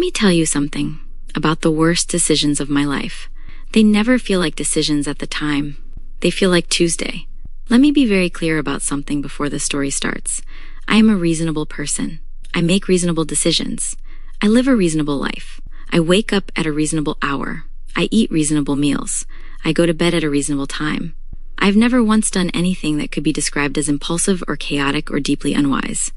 me tell you something about the worst decisions of my life. They never feel like decisions at the time. They feel like Tuesday. Let me be very clear about something before the story starts. I am a reasonable person. I make reasonable decisions. I live a reasonable life. I wake up at a reasonable hour. I eat reasonable meals. I go to bed at a reasonable time. I've never once done anything that could be described as impulsive or chaotic or deeply unwise.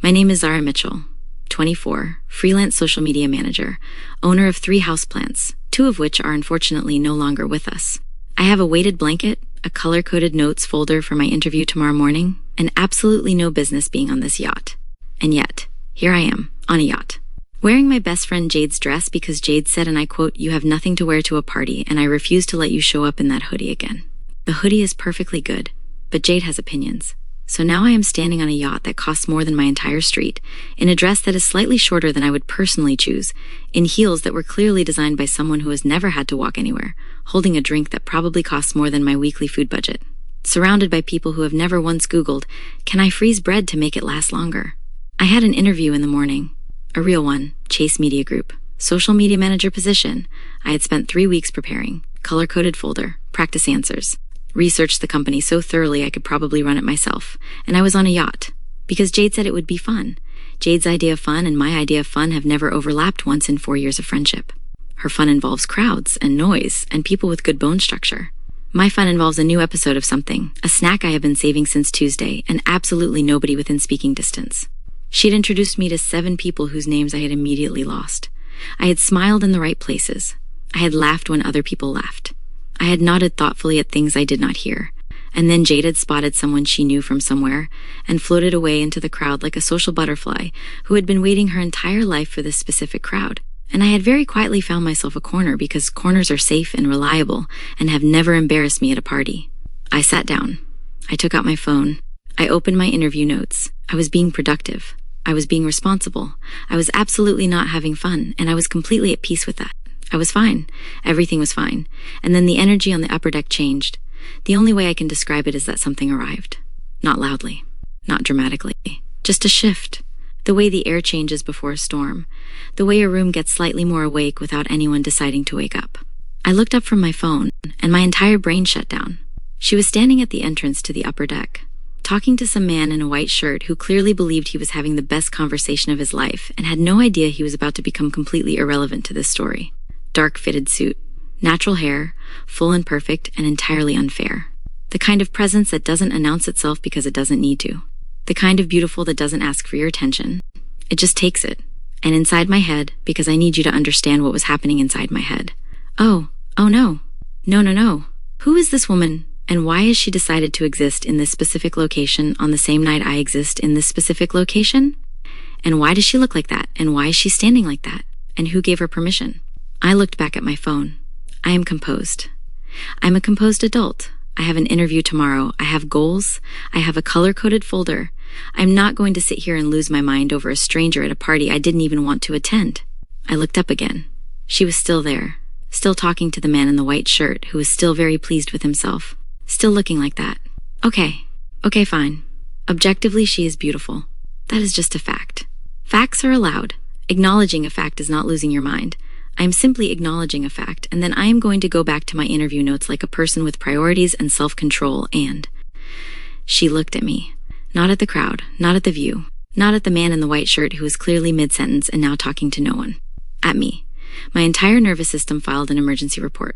My name is Zara Mitchell, 24, freelance social media manager, owner of 3 houseplants, 2 of which are unfortunately no longer with us. I have a weighted blanket, a color-coded notes folder for my interview tomorrow morning, and absolutely no business being on this yacht. And yet, here I am, on a yacht. Wearing my best friend Jade's dress because Jade said, and I quote, "You have nothing to wear to a party, and I refuse to let you show up in that hoodie again." The hoodie is perfectly good, but Jade has opinions. So now I am standing on a yacht that costs more than my entire street, in a dress that is slightly shorter than I would personally choose, in heels that were clearly designed by someone who has never had to walk anywhere, holding a drink that probably costs more than my weekly food budget, surrounded by people who have never once Googled, "Can I freeze bread to make it last longer?" I had an interview in the morning. A real one, Chase Media Group, social media manager position. I had spent 3 weeks preparing, color-coded folder, practice answers, researched the company so thoroughly I could probably run it myself, and I was on a yacht, because Jade said it would be fun. Jade's idea of fun and my idea of fun have never overlapped once in 4 years of friendship. Her fun involves crowds and noise and people with good bone structure. My fun involves a new episode of something, a snack I have been saving since Tuesday, and absolutely nobody within speaking distance. She had introduced me to 7 people whose names I had immediately lost. I had smiled in the right places. I had laughed when other people laughed. I had nodded thoughtfully at things I did not hear. And then Jade had spotted someone she knew from somewhere and floated away into the crowd like a social butterfly who had been waiting her entire life for this specific crowd. And I had very quietly found myself a corner because corners are safe and reliable and have never embarrassed me at a party. I sat down. I took out my phone. I opened my interview notes. I was being productive. I was being responsible. I was absolutely not having fun, and I was completely at peace with that. I was fine. Everything was fine. And then the energy on the upper deck changed. The only way I can describe it is that something arrived. Not loudly. Not dramatically. Just a shift. The way the air changes before a storm. The way a room gets slightly more awake without anyone deciding to wake up. I looked up from my phone, and my entire brain shut down. She was standing at the entrance to the upper deck, talking to some man in a white shirt who clearly believed he was having the best conversation of his life and had no idea he was about to become completely irrelevant to this story. Dark fitted suit, natural hair, full and perfect and entirely unfair. The kind of presence that doesn't announce itself because it doesn't need to. The kind of beautiful that doesn't ask for your attention. It just takes it. And inside my head, because I need you to understand what was happening inside my head. Oh no. No. Who is this woman? And why has she decided to exist in this specific location on the same night I exist in this specific location? And why does she look like that? And why is she standing like that? And who gave her permission? I looked back at my phone. I am composed. I'm a composed adult. I have an interview tomorrow. I have goals. I have a color-coded folder. I'm not going to sit here and lose my mind over a stranger at a party I didn't even want to attend. I looked up again. She was still there, still talking to the man in the white shirt who was still very pleased with himself. Still looking like that. Okay, fine. Objectively, she is beautiful. That is just a fact. Facts are allowed. Acknowledging a fact is not losing your mind. I am simply acknowledging a fact, and then I am going to go back to my interview notes like a person with priorities and self-control, and... She looked at me. Not at the crowd, not at the view, not at the man in the white shirt who was clearly mid-sentence and now talking to no one. At me. My entire nervous system filed an emergency report.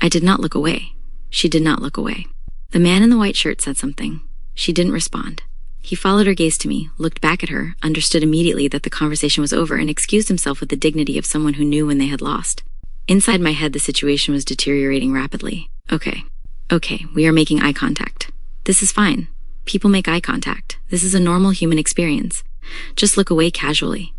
I did not look away. She did not look away. The man in the white shirt said something. She didn't respond. He followed her gaze to me, looked back at her, understood immediately that the conversation was over, and excused himself with the dignity of someone who knew when they had lost. Inside my head, the situation was deteriorating rapidly. Okay, we are making eye contact. This is fine. People make eye contact. This is a normal human experience. Just look away casually.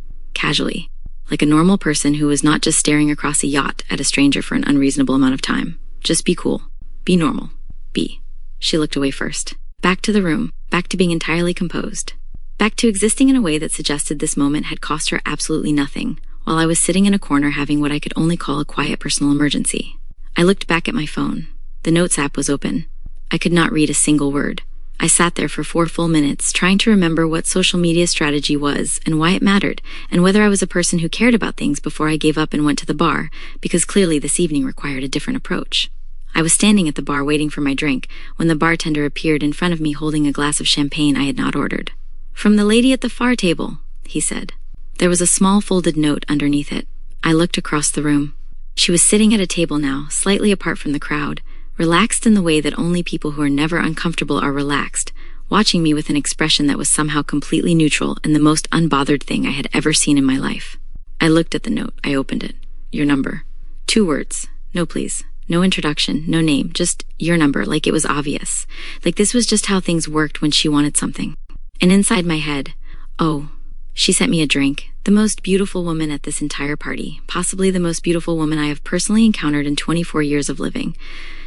Like a normal person who is not just staring across a yacht at a stranger for an unreasonable amount of time. Just be cool. Be normal. Be. She looked away first. Back to the room. Back to being entirely composed. Back to existing in a way that suggested this moment had cost her absolutely nothing, while I was sitting in a corner having what I could only call a quiet personal emergency. I looked back at my phone. The Notes app was open. I could not read a single word. I sat there for 4 full minutes, trying to remember what social media strategy was and why it mattered, and whether I was a person who cared about things before I gave up and went to the bar, because clearly this evening required a different approach. I was standing at the bar waiting for my drink when the bartender appeared in front of me holding a glass of champagne I had not ordered. "From the lady at the far table," he said. There was a small folded note underneath it. I looked across the room. She was sitting at a table now, slightly apart from the crowd, relaxed in the way that only people who are never uncomfortable are relaxed, watching me with an expression that was somehow completely neutral and the most unbothered thing I had ever seen in my life. I looked at the note. I opened it. "Your number." 2 words. No please. No introduction. No name. Just your number, like it was obvious. Like this was just how things worked when she wanted something. And inside my head, oh, she sent me a drink. The most beautiful woman at this entire party. Possibly the most beautiful woman I have personally encountered in 24 years of living.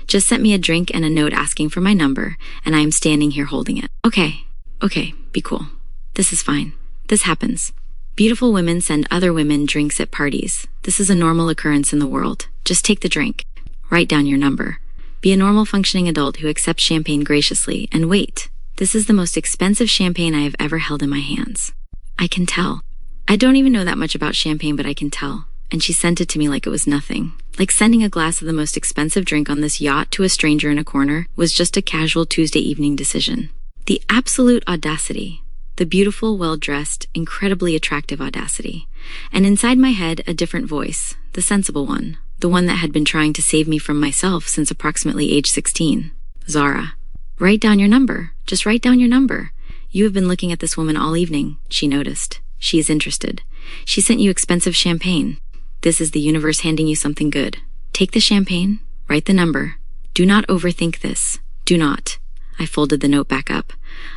Just sent me a drink and a note asking for my number, and I am standing here holding it. Okay, be cool. This is fine. This happens. Beautiful women send other women drinks at parties. This is a normal occurrence in the world. Just take the drink. Write down your number. Be a normal functioning adult who accepts champagne graciously, and wait. This is the most expensive champagne I have ever held in my hands. I can tell. I don't even know that much about champagne, but I can tell. And she sent it to me like it was nothing. Like sending a glass of the most expensive drink on this yacht to a stranger in a corner was just a casual Tuesday evening decision. The absolute audacity. The beautiful, well-dressed, incredibly attractive audacity. And inside my head, a different voice. The sensible one. The one that had been trying to save me from myself since approximately age 16. Zara. Write down your number. Just write down your number. You have been looking at this woman all evening, she noticed. She is interested. She sent you expensive champagne. This is the universe handing you something good. Take the champagne, write the number. Do not overthink this. Do not. I folded the note back up.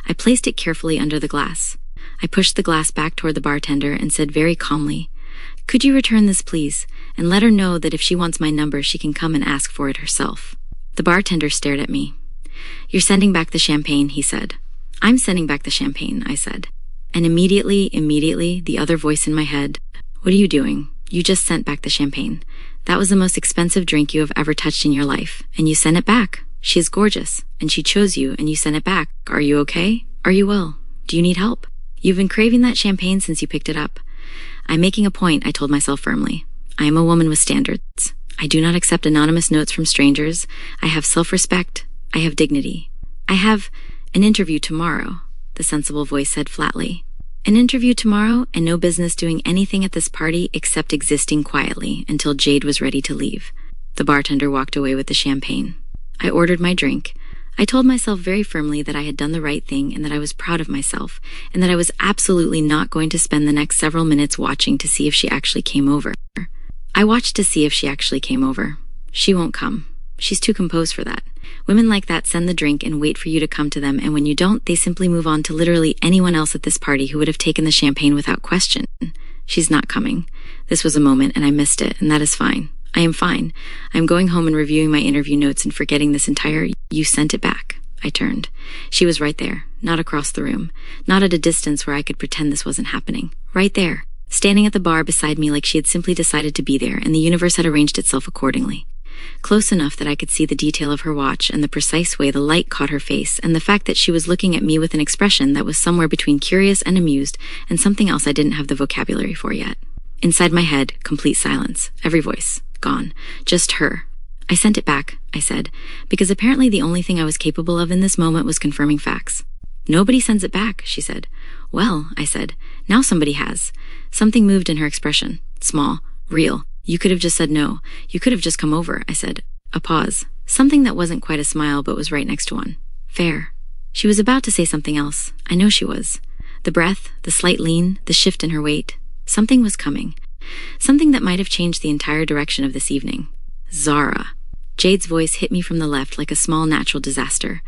I placed it carefully under the glass. I pushed the glass back toward the bartender and said very calmly, "Could you return this, please, and let her know that if she wants my number, she can come and ask for it herself." The bartender stared at me. "You're sending back the champagne," he said. "I'm sending back the champagne," I said. And immediately, the other voice in my head, "What are you doing? You just sent back the champagne. That was the most expensive drink you have ever touched in your life, and you sent it back. She is gorgeous, and she chose you, and you sent it back. Are you okay? Are you well? Do you need help? You've been craving that champagne since you picked it up." "I'm making a point," I told myself firmly. "I am a woman with standards. I do not accept anonymous notes from strangers. I have self-respect. I have dignity. I have an interview tomorrow," the sensible voice said flatly. "An interview tomorrow and no business doing anything at this party except existing quietly until Jade was ready to leave." The bartender walked away with the champagne. I ordered my drink. I told myself very firmly that I had done the right thing and that I was proud of myself, and that I was absolutely not going to spend the next several minutes watching to see if she actually came over. I watched to see if she actually came over. She won't come. She's too composed for that. Women like that send the drink and wait for you to come to them, and when you don't, they simply move on to literally anyone else at this party who would have taken the champagne without question. She's not coming. This was a moment, and I missed it, and that is fine. I am fine. I'm going home and reviewing my interview notes and forgetting this entire "you sent it back." I turned. She was right there, not across the room, not at a distance where I could pretend this wasn't happening. Right there, standing at the bar beside me like she had simply decided to be there, and the universe had arranged itself accordingly. Close enough that I could see the detail of her watch and the precise way the light caught her face, and the fact that she was looking at me with an expression that was somewhere between curious and amused and something else I didn't have the vocabulary for yet. Inside my head, complete silence. Every voice. Gone. Just her. "I sent it back," I said, because apparently the only thing I was capable of in this moment was confirming facts. "Nobody sends it back," she said. "Well," I said, "now somebody has." Something moved in her expression. Small. Real. "You could have just said no. You could have just come over," I said. A pause. Something that wasn't quite a smile but was right next to one. Fair. She was about to say something else. I know she was. The breath, the slight lean, the shift in her weight. Something was coming. Something that might have changed the entire direction of this evening. Zara. Jade's voice hit me from the left like a small natural disaster.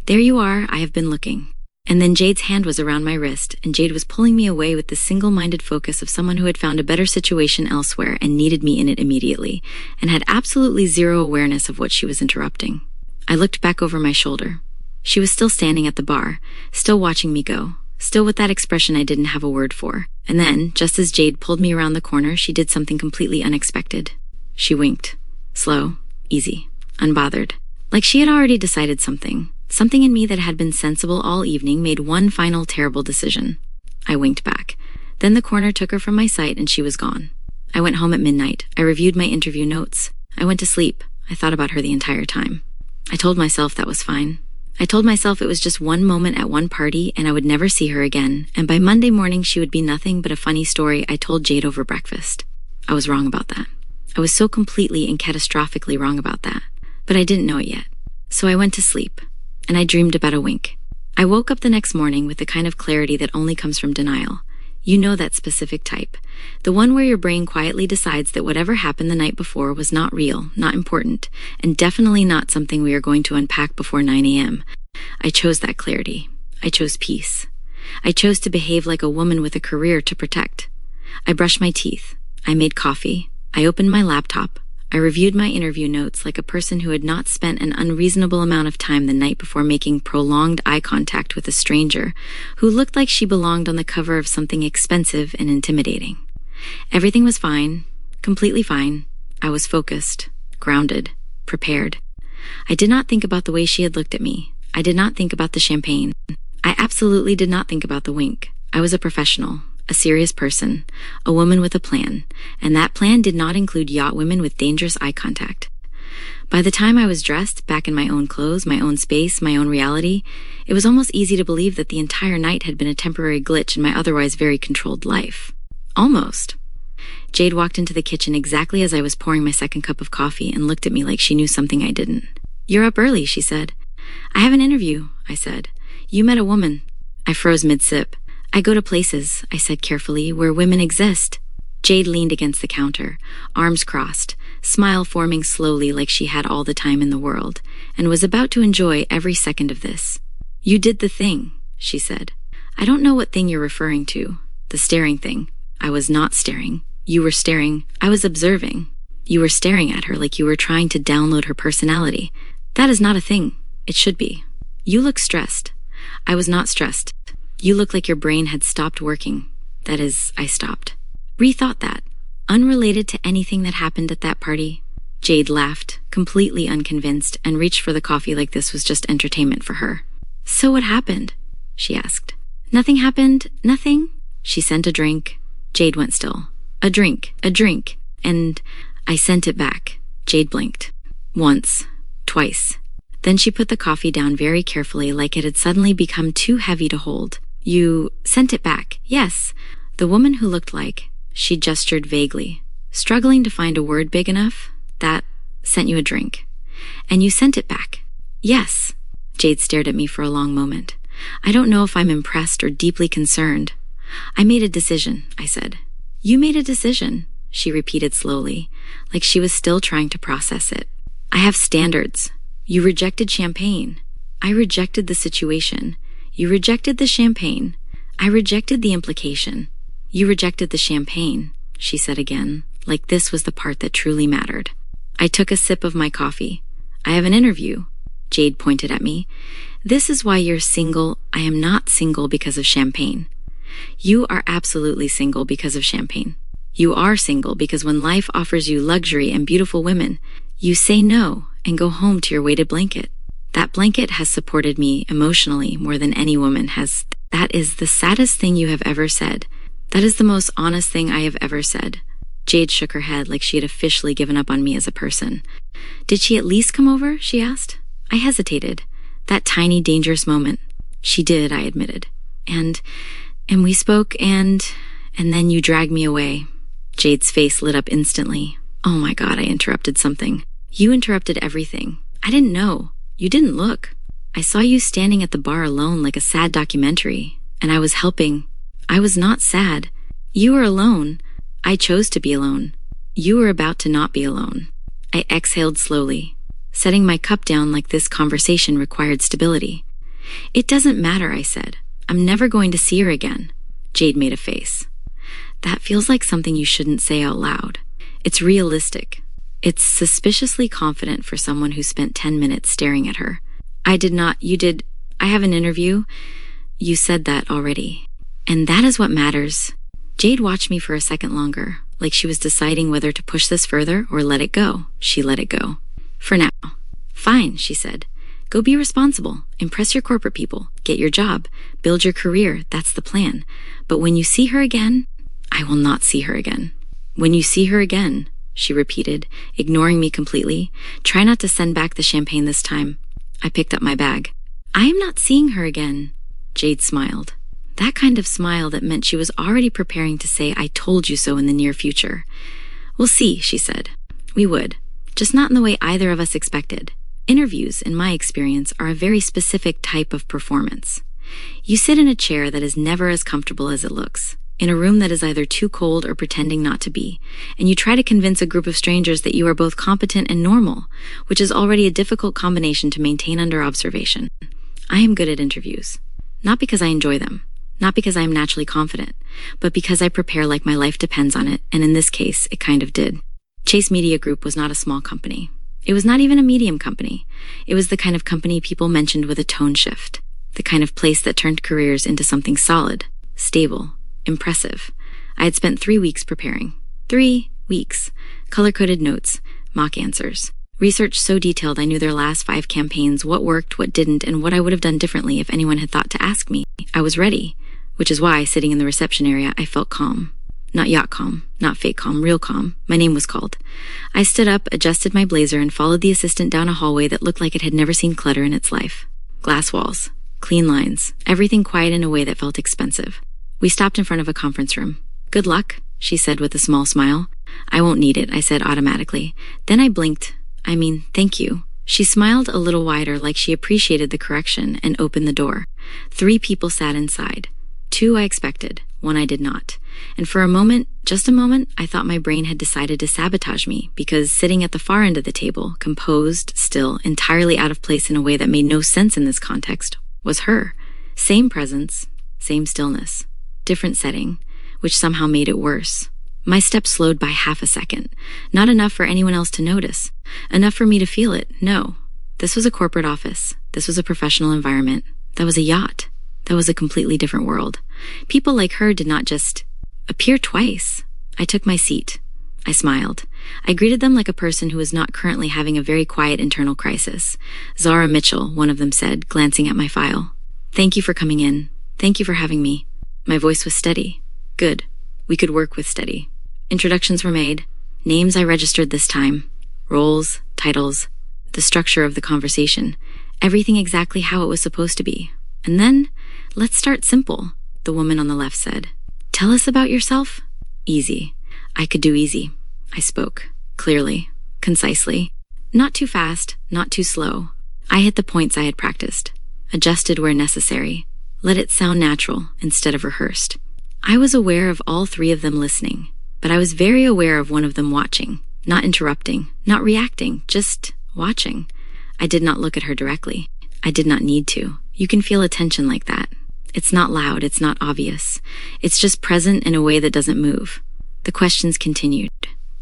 "There you are, I have been looking." And then Jade's hand was around my wrist, and Jade was pulling me away with the single-minded focus of someone who had found a better situation elsewhere and needed me in it immediately, and had absolutely zero awareness of what she was interrupting. I looked back over my shoulder. She was still standing at the bar, still watching me go, still with that expression I didn't have a word for. And then, just as Jade pulled me around the corner, she did something completely unexpected. She winked. Slow, easy, unbothered. Like she had already decided something. Something in me that had been sensible all evening made one final terrible decision. I winked back. Then the corner took her from my sight and she was gone. I went home at midnight. I reviewed my interview notes. I went to sleep. I thought about her the entire time. I told myself that was fine. I told myself it was just one moment at one party and I would never see her again, and by Monday morning she would be nothing but a funny story I told Jade over breakfast. I was wrong about that. I was so completely and catastrophically wrong about that. But I didn't know it yet. So I went to sleep, and I dreamed about a wink. I woke up the next morning with the kind of clarity that only comes from denial. You know that specific type. The one where your brain quietly decides that whatever happened the night before was not real, not important, and definitely not something we are going to unpack before 9 a.m. I chose that clarity. I chose peace. I chose to behave like a woman with a career to protect. I brushed my teeth. I made coffee. I opened my laptop. I reviewed my interview notes like a person who had not spent an unreasonable amount of time the night before making prolonged eye contact with a stranger who looked like she belonged on the cover of something expensive and intimidating. Everything was fine, completely fine. I was focused, grounded, prepared. I did not think about the way she had looked at me. I did not think about the champagne. I absolutely did not think about the wink. I was a professional. A serious person, a woman with a plan, and that plan did not include yacht women with dangerous eye contact. By the time I was dressed, back in my own clothes, my own space, my own reality, it was almost easy to believe that the entire night had been a temporary glitch in my otherwise very controlled life. Almost. Jade walked into the kitchen exactly as I was pouring my second cup of coffee and looked at me like she knew something I didn't. "You're up early," she said. "I have an interview," I said. "You met a woman." I froze mid-sip. "I go to places," I said carefully, "where women exist." Jade leaned against the counter, arms crossed, smile forming slowly like she had all the time in the world, and was about to enjoy every second of this. "You did the thing," she said. "I don't know what thing you're referring to. The staring thing." I was not staring. You were staring. I was observing. You were staring at her like you were trying to download her personality. That is not a thing. It should be. You look stressed. I was not stressed. You look like your brain had stopped working. That is, I stopped. Rethought that. Unrelated to anything that happened at that party. Jade laughed, completely unconvinced, and reached for the coffee like this was just entertainment for her. "So what happened?" she asked. "Nothing happened. Nothing?" She sent a drink. Jade went still. A drink. And I sent it back. Jade blinked. Once. Twice. Then she put the coffee down very carefully like it had suddenly become too heavy to hold. "You sent it back." "Yes." The woman who looked like, she gestured vaguely, struggling to find a word big enough, "that sent you a drink. And you sent it back." "Yes." Jade stared at me for a long moment. I don't know if I'm impressed or deeply concerned. "I made a decision," I said. "You made a decision," she repeated slowly, like she was still trying to process it. "I have standards. You rejected champagne. I rejected the situation. You rejected the champagne. I rejected the implication. You rejected the champagne," she said again, like this was the part that truly mattered. I took a sip of my coffee. "I have an interview." Jade pointed at me. "This is why you're single. I am not single because of champagne. You are absolutely single because of champagne. You are single because when life offers you luxury and beautiful women, you say no and go home to your weighted blanket. That blanket has supported me emotionally more than any woman has. That is the saddest thing you have ever said. That is the most honest thing I have ever said." Jade shook her head like she had officially given up on me as a person. "Did she at least come over?" she asked. I hesitated. That tiny, dangerous moment. "She did," I admitted. And we spoke and then you dragged me away." Jade's face lit up instantly. "Oh my God," I interrupted something. "You interrupted everything. I didn't know. You didn't look. I saw you standing at the bar alone like a sad documentary, and I was helping. I was not sad. You were alone. I chose to be alone. You were about to not be alone." I exhaled slowly, setting my cup down like this conversation required stability. "It doesn't matter," I said. "I'm never going to see her again." Jade made a face. "That feels like something you shouldn't say out loud. It's realistic. It's suspiciously confident for someone who spent 10 minutes staring at her." "I did not. You did. I have an interview." "You said that already. And that is what matters." Jade watched me for a second longer, like she was deciding whether to push this further or let it go. She let it go. "For now." "Fine," she said. Go be responsible, impress your corporate people, get your job, build your career, that's the plan. But when you see her again, I will not see her again. When you see her again, she repeated, ignoring me completely. Try not to send back the champagne this time. I picked up my bag. I am not seeing her again. Jade smiled. That kind of smile that meant she was already preparing to say I told you so in the near future. We'll see, she said. We would, just not in the way either of us expected. Interviews, in my experience, are a very specific type of performance. You sit in a chair that is never as comfortable as it looks, in a room that is either too cold or pretending not to be, and you try to convince a group of strangers that you are both competent and normal, which is already a difficult combination to maintain under observation. I am good at interviews. Not because I enjoy them, not because I am naturally confident, but because I prepare like my life depends on it, and in this case, it kind of did. Chase Media Group was not a small company. It was not even a medium company. It was the kind of company people mentioned with a tone shift, the kind of place that turned careers into something solid, stable, impressive. I had spent 3 weeks preparing. 3 weeks. Color-coded notes, mock answers. Research so detailed I knew their last 5 campaigns, what worked, what didn't, and what I would have done differently if anyone had thought to ask me. I was ready, which is why, sitting in the reception area, I felt calm. Not yacht calm, not fake calm, real calm. My name was called. I stood up, adjusted my blazer, and followed the assistant down a hallway that looked like it had never seen clutter in its life. Glass walls, clean lines, everything quiet in a way that felt expensive. We stopped in front of a conference room. Good luck, she said with a small smile. I won't need it, I said automatically. Then I blinked. Thank you. She smiled a little wider like she appreciated the correction and opened the door. 3 people sat inside. 2 I expected, 1 I did not. And for a moment, just a moment, I thought my brain had decided to sabotage me because sitting at the far end of the table, composed, still, entirely out of place in a way that made no sense in this context, was her. Same presence, same stillness, different setting, which somehow made it worse. My step slowed by half a second. Not enough for anyone else to notice. Enough for me to feel it. No. This was a corporate office. This was a professional environment. That was a yacht. That was a completely different world. People like her did not just appear twice. I took my seat. I smiled. I greeted them like a person who was not currently having a very quiet internal crisis. Zara Mitchell, one of them said, glancing at my file. Thank you for coming in. Thank you for having me. My voice was steady. Good. We could work with steady. Introductions were made. Names I registered this time. Roles, titles, the structure of the conversation. Everything exactly how it was supposed to be. And then, let's start simple, the woman on the left said. Tell us about yourself? Easy. I could do easy. I spoke. Clearly. Concisely. Not too fast, not too slow. I hit the points I had practiced. Adjusted where necessary. Let it sound natural instead of rehearsed. I was aware of all 3 of them listening, but I was very aware of one of them watching, not interrupting, not reacting, just watching. I did not look at her directly. I did not need to. You can feel attention like that. It's not loud, it's not obvious. It's just present in a way that doesn't move. The questions continued.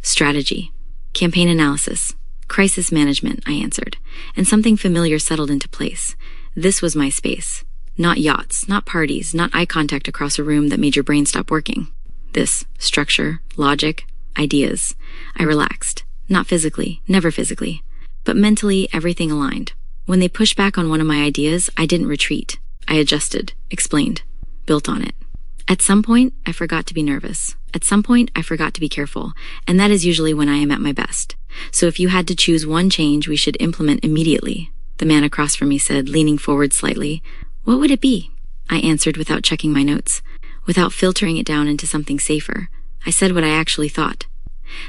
Strategy. Campaign analysis. Crisis management, I answered, and something familiar settled into place. This was my space. Not yachts, not parties, not eye contact across a room that made your brain stop working. This, structure, logic, ideas. I relaxed. Not physically, never physically. But mentally, everything aligned. When they pushed back on one of my ideas, I didn't retreat. I adjusted, explained, built on it. At some point, I forgot to be nervous. At some point, I forgot to be careful, and that is usually when I am at my best. So if you had to choose one change we should implement immediately, the man across from me said, leaning forward slightly, what would it be? I answered without checking my notes, without filtering it down into something safer. I said what I actually thought.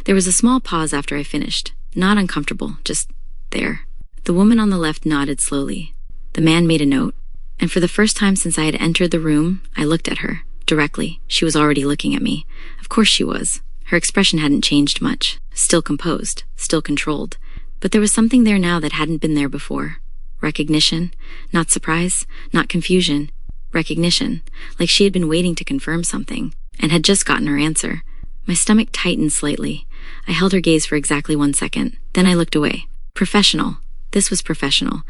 There was a small pause after I finished, not uncomfortable, just there. The woman on the left nodded slowly. The man made a note, and for the first time since I had entered the room, I looked at her, directly. She was already looking at me. Of course she was. Her expression hadn't changed much, still composed, still controlled. But there was something there now that hadn't been there before. Recognition, not surprise, not confusion. Recognition, like she had been waiting to confirm something, and had just gotten her answer. My stomach tightened slightly. I held her gaze for exactly 1 second. Then I looked away. Professional. This was professional.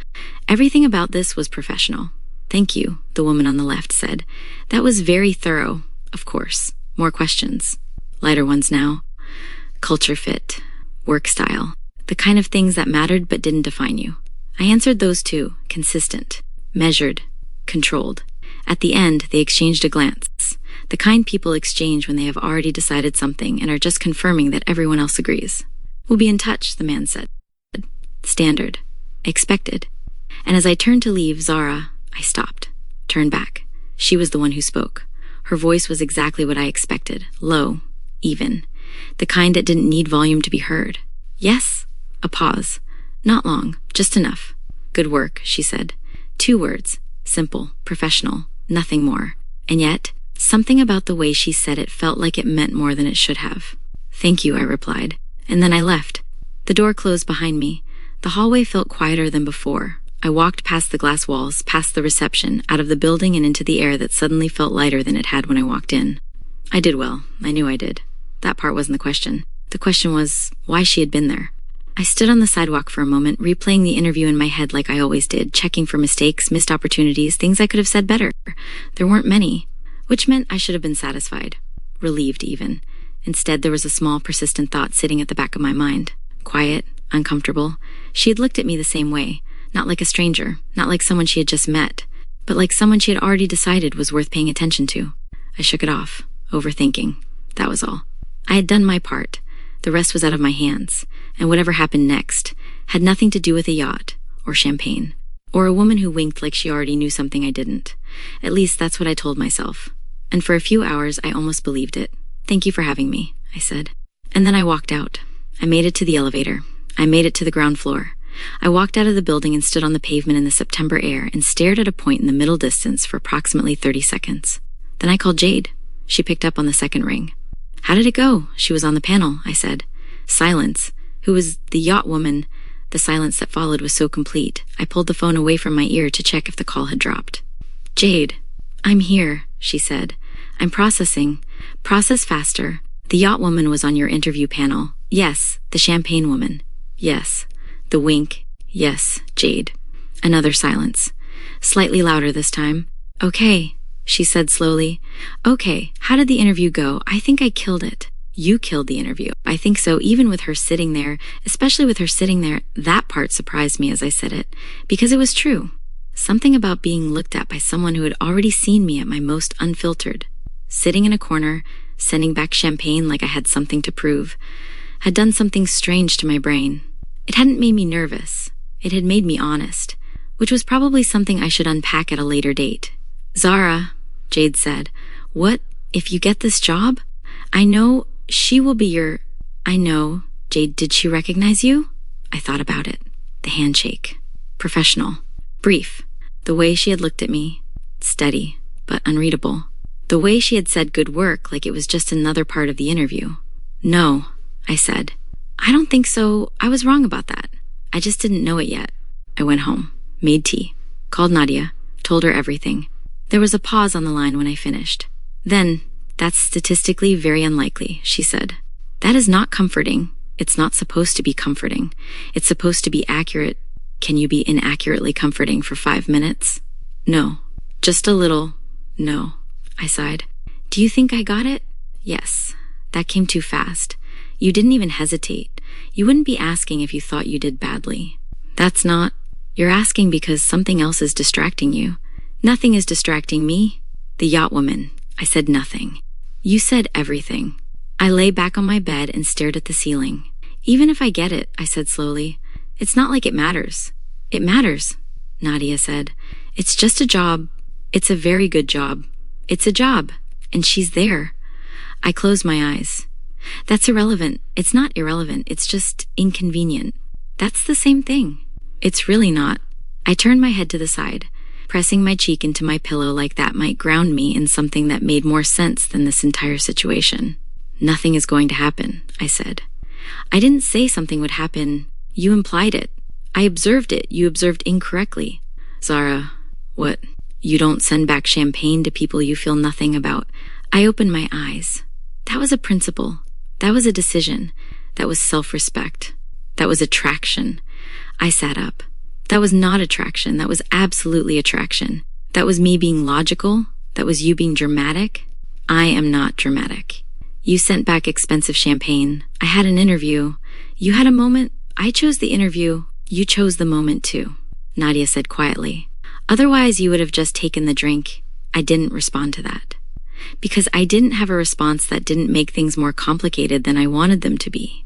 Everything about this was professional. Thank you, the woman on the left said. That was very thorough, of course. More questions. Lighter ones now. Culture fit. Work style. The kind of things that mattered but didn't define you. I answered those too, consistent, measured, controlled. At the end, they exchanged a glance, the kind people exchange when they have already decided something and are just confirming that everyone else agrees. We'll be in touch, the man said. Standard. Expected. And as I turned to leave Zara, I stopped, turned back. She was the one who spoke. Her voice was exactly what I expected, low, even, the kind that didn't need volume to be heard. Yes? A pause. Not long, just enough. Good work, she said. 2 words. Simple, professional, nothing more. And yet, something about the way she said it felt like it meant more than it should have. Thank you, I replied. And then I left. The door closed behind me. The hallway felt quieter than before. I walked past the glass walls, past the reception, out of the building and into the air that suddenly felt lighter than it had when I walked in. I did well. I knew I did. That part wasn't the question. The question was why she had been there. I stood on the sidewalk for a moment, replaying the interview in my head like I always did, checking for mistakes, missed opportunities, things I could have said better. There weren't many, which meant I should have been satisfied. Relieved, even. Instead, there was a small, persistent thought sitting at the back of my mind. Quiet, uncomfortable. She had looked at me the same way. Not like a stranger, not like someone she had just met, but like someone she had already decided was worth paying attention to. I shook it off, overthinking. That was all. I had done my part. The rest was out of my hands, and whatever happened next had nothing to do with a yacht, or champagne, or a woman who winked like she already knew something I didn't. At least that's what I told myself. And for a few hours, I almost believed it. Thank you for having me, I said. And then I walked out. I made it to the elevator. I made it to the ground floor. I walked out of the building and stood on the pavement in the September air and stared at a point in the middle distance for approximately 30 seconds. Then I called Jade. She picked up on the second ring. How did it go? She was on the panel, I said. Silence. Who was the yacht woman? The silence that followed was so complete. I pulled the phone away from my ear to check if the call had dropped. Jade. I'm here, she said. I'm processing. Process faster. The yacht woman was on your interview panel. Yes. The champagne woman. Yes. The wink. Yes, Jade. Another silence. Slightly louder this time. Okay, she said slowly. Okay, how did the interview go? I think I killed it. You killed the interview. I think so, even with her sitting there, especially with her sitting there, that part surprised me as I said it, because it was true. Something about being looked at by someone who had already seen me at my most unfiltered. Sitting in a corner, sending back champagne like I had something to prove, had done something strange to my brain. It hadn't made me nervous. It had made me honest, which was probably something I should unpack at a later date. Zara, Jade said, what if you get this job? I know she will be your... I know. Jade, did she recognize you? I thought about it. The handshake. Professional. Brief. The way she had looked at me. Steady, but unreadable. The way she had said good work like it was just another part of the interview. No, I said. I don't think so. I was wrong about that. I just didn't know it yet. I went home, made tea, called Nadia, told her everything. There was a pause on the line when I finished. Then, that's statistically very unlikely, she said. That is not comforting. It's not supposed to be comforting. It's supposed to be accurate. Can you be inaccurately comforting for 5 minutes? No. Just a little. No. I sighed. Do you think I got it? Yes. That came too fast. You didn't even hesitate. You wouldn't be asking if you thought you did badly. That's not... You're asking because something else is distracting you. Nothing is distracting me. The yacht woman. I said nothing. You said everything. I lay back on my bed and stared at the ceiling. Even if I get it, I said slowly, it's not like it matters. It matters, Nadia said. It's just a job. It's a very good job. It's a job. And she's there. I closed my eyes. That's irrelevant. It's not irrelevant. It's just inconvenient. That's the same thing. It's really not. I turned my head to the side, pressing my cheek into my pillow like that might ground me in something that made more sense than this entire situation. Nothing is going to happen, I said. I didn't say something would happen. You implied it. I observed it. You observed incorrectly. Zara, what? You don't send back champagne to people you feel nothing about. I opened my eyes. That was a principle. That was a decision. That was self-respect. That was attraction. I sat up. That was not attraction. That was absolutely attraction. That was me being logical. That was you being dramatic. I am not dramatic. You sent back expensive champagne. I had an interview. You had a moment. I chose the interview. You chose the moment too. Nadia said quietly. Otherwise, you would have just taken the drink. I didn't respond to that. Because I didn't have a response that didn't make things more complicated than I wanted them to be.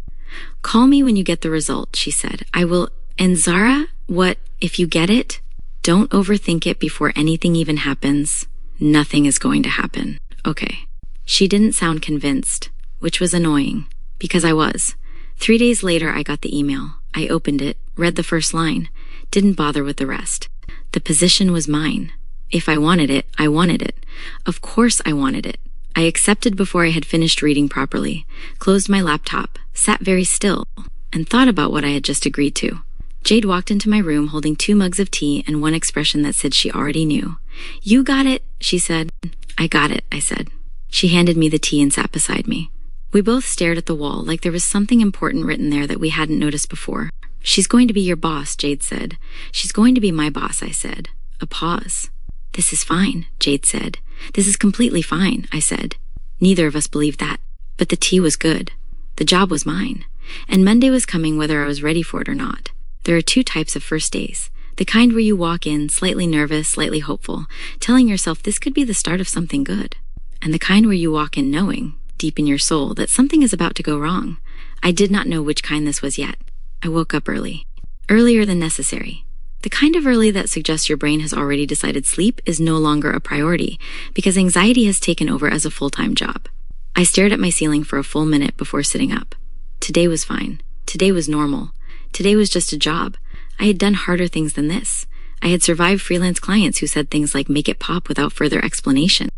Call me when you get the result, she said. I will. And Zara, what, if you get it? Don't overthink it before anything even happens. Nothing is going to happen. Okay. She didn't sound convinced, which was annoying, because I was. 3 days later, I got the email. I opened it, read the first line, didn't bother with the rest. The position was mine. If I wanted it, I wanted it. Of course I wanted it. I accepted before I had finished reading properly, closed my laptop, sat very still, and thought about what I had just agreed to. Jade walked into my room holding 2 mugs of tea and one expression that said she already knew. You got it, she said. I got it, I said. She handed me the tea and sat beside me. We both stared at the wall like there was something important written there that we hadn't noticed before. She's going to be your boss, Jade said. She's going to be my boss, I said. A pause. This is fine, Jade said. This is completely fine, I said. Neither of us believed that. But the tea was good. The job was mine. And Monday was coming whether I was ready for it or not. There are 2 types of first days. The kind where you walk in, slightly nervous, slightly hopeful, telling yourself this could be the start of something good. And the kind where you walk in knowing, deep in your soul, that something is about to go wrong. I did not know which kind this was yet. I woke up early. Earlier than necessary. The kind of early that suggests your brain has already decided sleep is no longer a priority because anxiety has taken over as a full-time job. I stared at my ceiling for a full minute before sitting up. Today was fine. Today was normal. Today was just a job. I had done harder things than this. I had survived freelance clients who said things like make it pop without further explanation.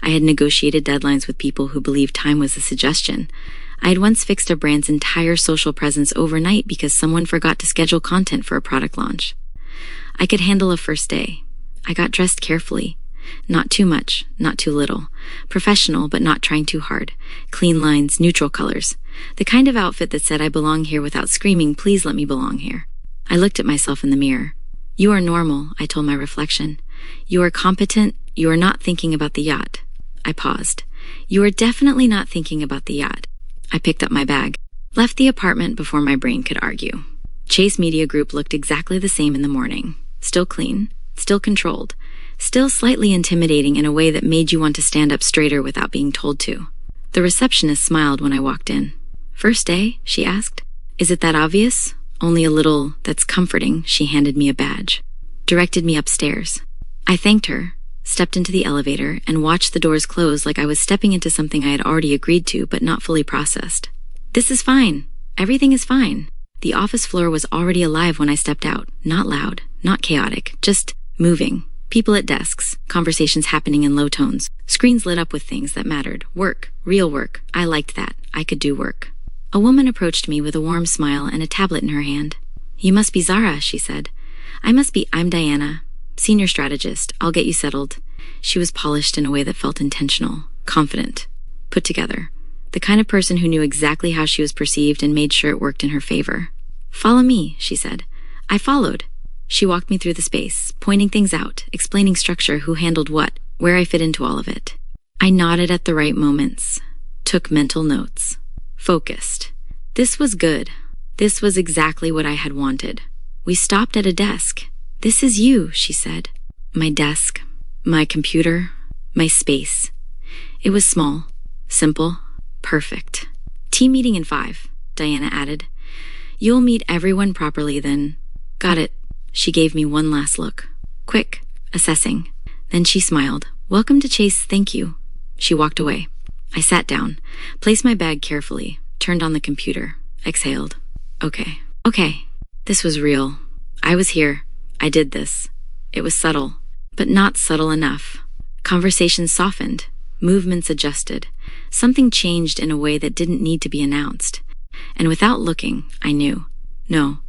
I had negotiated deadlines with people who believed time was a suggestion. I had once fixed a brand's entire social presence overnight because someone forgot to schedule content for a product launch. I could handle a first day. I got dressed carefully. Not too much, not too little. Professional, but not trying too hard. Clean lines, neutral colors. The kind of outfit that said I belong here without screaming, please let me belong here. I looked at myself in the mirror. You are normal, I told my reflection. You are competent. You are not thinking about the yacht. I paused. You are definitely not thinking about the yacht. I picked up my bag. Left the apartment before my brain could argue. Chase Media Group looked exactly the same in the morning. Still clean, still controlled, still slightly intimidating in a way that made you want to stand up straighter without being told to. The receptionist smiled when I walked in. First day? She asked. Is it that obvious? Only a little. That's comforting. She handed me a badge. Directed me upstairs. I thanked her, stepped into the elevator, and watched the doors close like I was stepping into something I had already agreed to but not fully processed. This is fine. Everything is fine. The office floor was already alive when I stepped out. Not loud, not chaotic, just moving. People at desks, conversations happening in low tones, screens lit up with things that mattered. Work, real work. I liked that. I could do work. A woman approached me with a warm smile and a tablet in her hand. You must be Zara, she said. I'm Diana, senior strategist. I'll get you settled. She was polished in a way that felt intentional, confident, put together. The kind of person who knew exactly how she was perceived and made sure it worked in her favor. Follow me, she said. I followed. She walked me through the space, pointing things out, explaining structure, who handled what, where I fit into all of it. I nodded at the right moments, took mental notes, focused. This was good. This was exactly what I had wanted. We stopped at a desk. This is you, she said. My desk, my computer, my space. It was small, simple, perfect. Team meeting in 5, Diana added. You'll meet everyone properly then. Got it. She gave me one last look. Quick, assessing. Then she smiled. Welcome to Chase, thank you. She walked away. I sat down, placed my bag carefully, turned on the computer, exhaled. Okay. This was real. I was here. I did this. It was subtle, but not subtle enough. Conversations softened. Movements adjusted. Something changed in a way that didn't need to be announced. And without looking, I knew. No,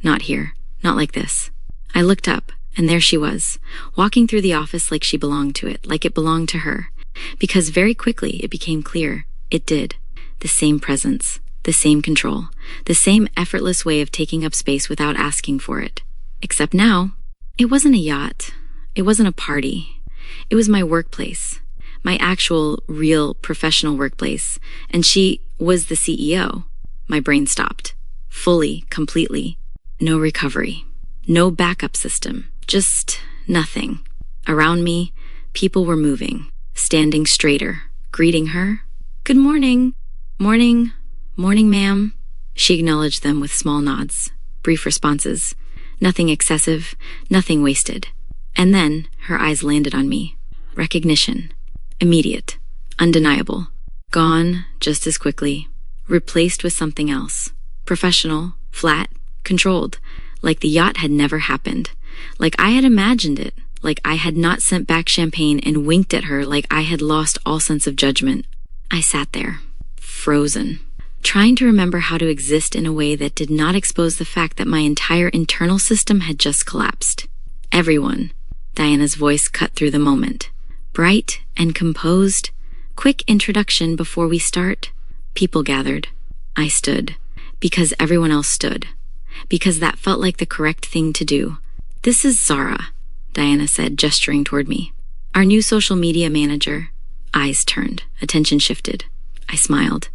not here. Not like this. I looked up, and there she was, walking through the office like she belonged to it, like it belonged to her. Because very quickly it became clear, it did. The same presence, the same control, the same effortless way of taking up space without asking for it. Except now, it wasn't a yacht. It wasn't a party. It was my workplace. My actual, real, professional workplace. And she was the CEO. My brain stopped. Fully, completely. No recovery. No backup system, just nothing. Around me, people were moving, standing straighter, greeting her. "Good morning." "Morning. Morning, ma'am." She acknowledged them with small nods, brief responses. Nothing excessive, nothing wasted. And then her eyes landed on me. Recognition. Immediate. Undeniable. Gone just as quickly. Replaced with something else. Professional, flat, controlled. Like the yacht had never happened. Like I had imagined it. Like I had not sent back champagne and winked at her like I had lost all sense of judgment. I sat there, frozen, trying to remember how to exist in a way that did not expose the fact that my entire internal system had just collapsed. "Everyone," Diana's voice cut through the moment. Bright and composed. "Quick introduction before we start." People gathered. I stood. Because everyone else stood. Because that felt like the correct thing to do. "This is Zara," Diana said, gesturing toward me. "Our new social media manager." Eyes turned. Attention shifted. I smiled.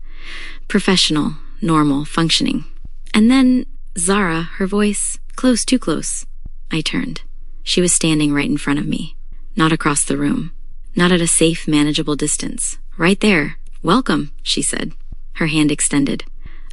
Professional, normal, functioning. And then, Zara, her voice, close, too close. I turned. She was standing right in front of me. Not across the room. Not at a safe, manageable distance. Right there. "Welcome," she said. Her hand extended.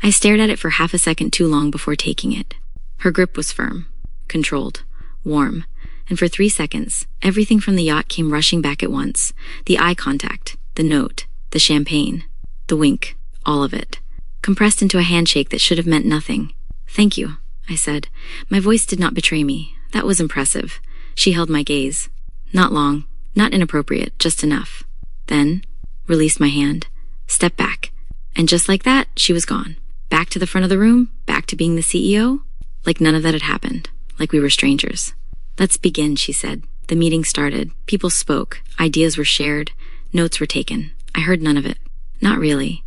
I stared at it for half a second too long before taking it. Her grip was firm, controlled, warm, and for 3 seconds, everything from the yacht came rushing back at once. The eye contact, the note, the champagne, the wink, all of it. Compressed into a handshake that should have meant nothing. "Thank you," I said. My voice did not betray me. That was impressive. She held my gaze. Not long, not inappropriate, just enough. Then, released my hand, stepped back, and just like that, she was gone. Back to the front of the room, back to being the CEO, like none of that had happened, like we were strangers. "Let's begin," she said. The meeting started. People spoke. Ideas were shared. Notes were taken. I heard none of it. Not really.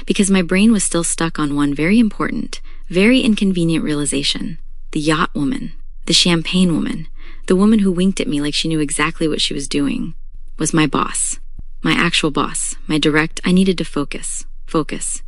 Because my brain was still stuck on one very important, very inconvenient realization. The yacht woman. The champagne woman. The woman who winked at me like she knew exactly what she was doing. Was my boss. My actual boss. My direct, I needed to focus. Focus.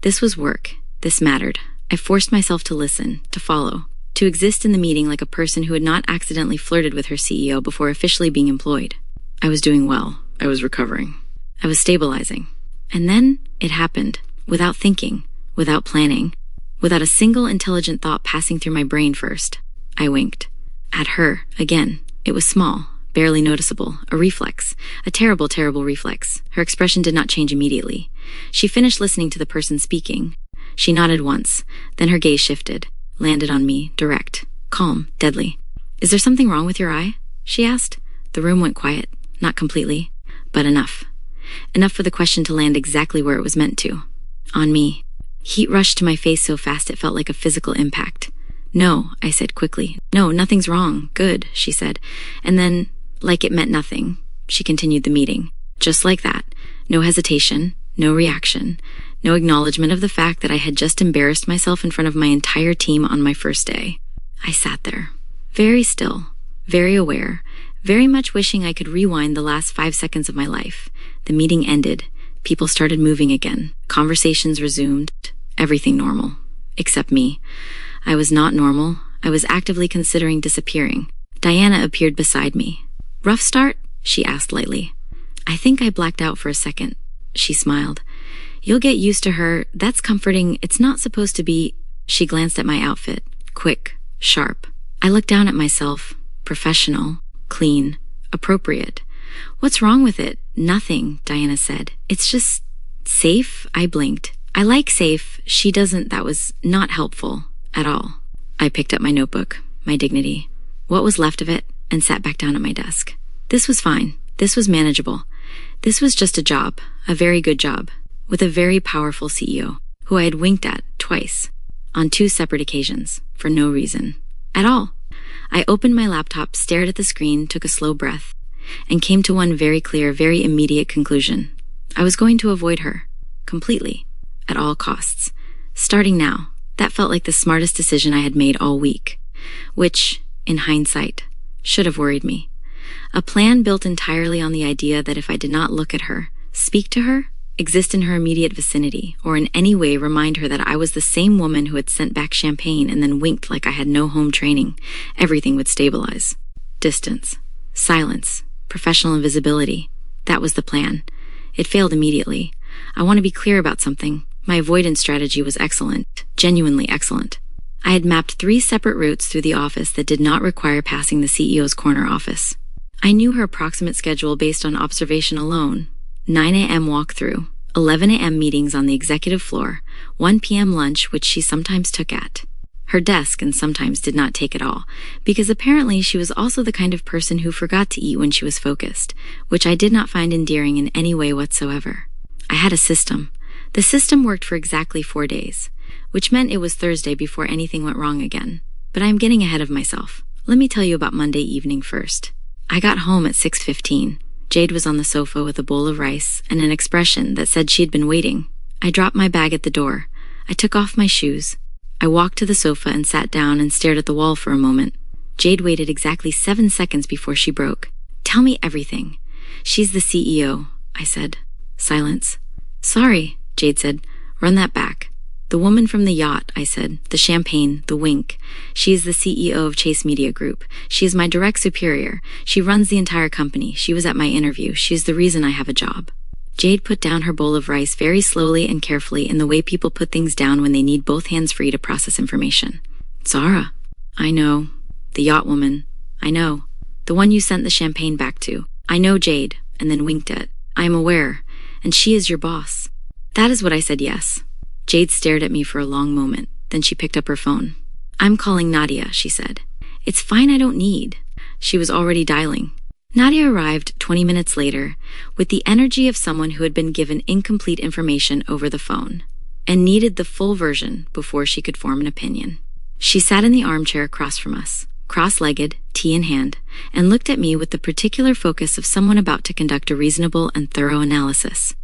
This was work. This mattered. I forced myself to listen, to follow, to exist in the meeting like a person who had not accidentally flirted with her CEO before officially being employed. I was doing well. I was recovering. I was stabilizing. And then it happened, without thinking, without planning, without a single intelligent thought passing through my brain first. I winked. At her, again. It was small, barely noticeable, a reflex, a terrible, terrible reflex. Her expression did not change immediately. She finished listening to the person speaking. She nodded once, then her gaze shifted, landed on me, direct, calm, deadly. "Is there something wrong with your eye?" she asked. The room went quiet, not completely, but enough. Enough for the question to land exactly where it was meant to. On me. Heat rushed to my face so fast it felt like a physical impact. "No," I said quickly. "No, nothing's wrong. Good," she said. And then, like it meant nothing, she continued the meeting. Just like that. No hesitation, no reaction, no acknowledgement of the fact that I had just embarrassed myself in front of my entire team on my first day. I sat there, very still, very aware, very much wishing I could rewind the last 5 seconds of my life. The meeting ended. People started moving again. Conversations resumed. Everything normal. Except me. I was not normal. I was actively considering disappearing. Diana appeared beside me. "Rough start?" she asked lightly. I think I blacked out for a second. She smiled. "You'll get used to her. That's comforting. It's not supposed to be." She glanced at my outfit. Quick, sharp. I looked down at myself. Professional, clean, appropriate. "What's wrong with it?" "Nothing," Diana said. "It's just safe." I blinked. "I like safe." She doesn't. That was not helpful at all. I picked up my notebook, my dignity, what was left of it, and sat back down at my desk. This was fine. This was manageable. This was just a job, a very good job, with a very powerful CEO, who I had winked at twice, on 2 separate occasions, for no reason. At all. I opened my laptop, stared at the screen, took a slow breath, and came to one very clear, very immediate conclusion. I was going to avoid her. Completely. At all costs. Starting now. That felt like the smartest decision I had made all week. Which, in hindsight, should have worried me. A plan built entirely on the idea that if I did not look at her, speak to her, exist in her immediate vicinity, or in any way remind her that I was the same woman who had sent back champagne and then winked like I had no home training, everything would stabilize. Distance. Silence. Professional invisibility. That was the plan. It failed immediately. I want to be clear about something. My avoidance strategy was excellent. Genuinely excellent. I had mapped 3 separate routes through the office that did not require passing the CEO's corner office. I knew her approximate schedule based on observation alone. 9 a.m. walkthrough, 11 a.m. meetings on the executive floor, 1 p.m. lunch, which she sometimes took at her desk and sometimes did not take at all, because apparently she was also the kind of person who forgot to eat when she was focused, which I did not find endearing in any way whatsoever. I had a system. The system worked for exactly 4 days, which meant it was Thursday before anything went wrong again. But I'm getting ahead of myself. Let me tell you about Monday evening first. I got home at 6:15. Jade was on the sofa with a bowl of rice and an expression that said she had been waiting. I dropped my bag at the door. I took off my shoes. I walked to the sofa and sat down and stared at the wall for a moment. Jade waited exactly 7 seconds before she broke. "Tell me everything." "She's the CEO," I said. Silence. "Sorry," Jade said. "Run that back." "The woman from the yacht," I said. "The champagne, the wink. She is the CEO of Chase Media Group. She is my direct superior. She runs the entire company. She was at my interview. She is the reason I have a job." Jade put down her bowl of rice very slowly and carefully in the way people put things down when they need both hands free to process information. "Zara." "I know." "The yacht woman." "I know." "The one you sent the champagne back to." "I know, Jade," and then winked at. "I am aware. And she is your boss." That is what I said, yes. Jade stared at me for a long moment. Then she picked up her phone. "I'm calling Nadia," she said. "It's fine, I don't need." She was already dialing. Nadia arrived 20 minutes later with the energy of someone who had been given incomplete information over the phone and needed the full version before she could form an opinion. She sat in the armchair across from us, cross-legged, tea in hand, and looked at me with the particular focus of someone about to conduct a reasonable and thorough analysis.